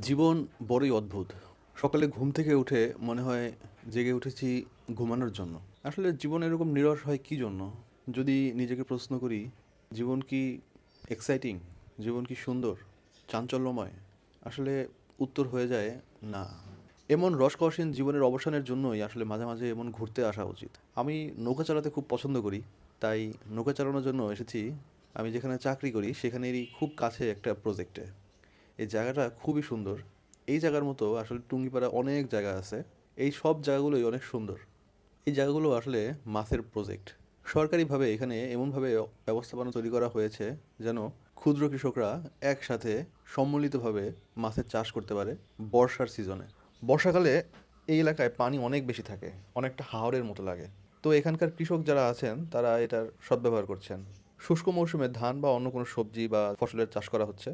জীবন বড়ই অদ্ভুত। সকালে ঘুম থেকে উঠে মনে হয় জেগে উঠেছি ঘুমানোর জন্য। আসলে জীবন এরকম নিরস হয় কী জন্য? যদি নিজেকে প্রশ্ন করি, জীবন কি এক্সাইটিং? জীবন কি সুন্দর? চাঞ্চল্যময়? আসলে উত্তর হয়ে যায় না। এমন রসকসীন জীবনের অবসানের জন্যই আসলে মাঝে মাঝে এমন ঘুরতে আসা উচিত। আমি নৌকা চালাতে খুব পছন্দ করি, তাই নৌকা চালানোর জন্য এসেছি আমি যেখানে চাকরি করি সেখানেরই খুব কাছে একটা প্রজেক্টে। এই জায়গাটা খুবই সুন্দর। এই জায়গার মতো আসলে টুঙ্গিপাড়া অনেক জায়গা আছে। এই সব জায়গাগুলোই অনেক সুন্দর। এই জায়গাগুলো আসলে মাছের প্রজেক্ট। সরকারিভাবে এখানে এমনভাবে ব্যবস্থাপনা তৈরি করা হয়েছে যেন ক্ষুদ্র কৃষকরা একসাথে সম্মিলিতভাবে মাছের চাষ করতে পারে বর্ষার সিজনে। বর্ষাকালে এই এলাকায় পানি অনেক বেশি থাকে, অনেকটা হাওরের মতো লাগে। তো এখানকার কৃষক যারা আছেন তারা এটার সদ্ব্যবহার করছেন। শুষ্ক মৌসুমে ধান বা অন্য কোনো সবজি বা ফসলের চাষ করা হচ্ছে,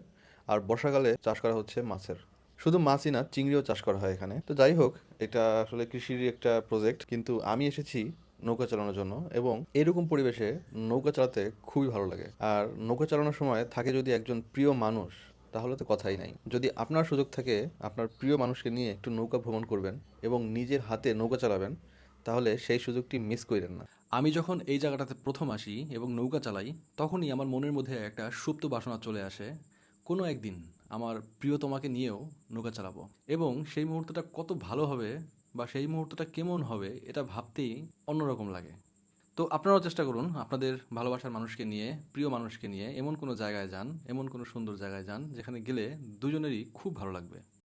আর বর্ষাকালে চাষ করা হচ্ছে মাছের। শুধু মাছই না, চিংড়িও চাষ করা হয় এখানে। তো যাই হোক, এটা আসলে কৃষিরই একটা প্রজেক্ট, কিন্তু আমি এসেছি নৌকা চালানোর জন্য, এবং এরকম পরিবেশে নৌকা চালাতে খুবই ভালো লাগে। আর নৌকা চালানোর সময় থাকে যদি একজন প্রিয় মানুষ, তাহলে তো কথাই নাই। যদি আপনার সুযোগ থাকে আপনার প্রিয় মানুষকে নিয়ে একটু নৌকা ভ্রমণ করবেন এবং নিজের হাতে নৌকা চালাবেন, তাহলে সেই সুযোগটি মিস করেন না। আমি যখন এই জায়গাটাতে প্রথম আসি এবং নৌকা চালাই, তখনই আমার মনের মধ্যে একটা সুপ্ত বাসনা চলে আসে, কোনো একদিন আমার প্রিয়তমাকে নিয়েও নৌকা চালাবো। এবং সেই মুহূর্তটা কত ভালো হবে বা সেই মুহূর্তটা কেমন হবে এটা ভাবতেই অন্যরকম লাগে। তো আপনারাও চেষ্টা করুন আপনাদের ভালোবাসার মানুষকে নিয়ে, প্রিয় মানুষকে নিয়ে এমন কোনো জায়গায় যান, এমন কোনো সুন্দর জায়গায় যান যেখানে গেলে দুজনেরই খুব ভালো লাগবে।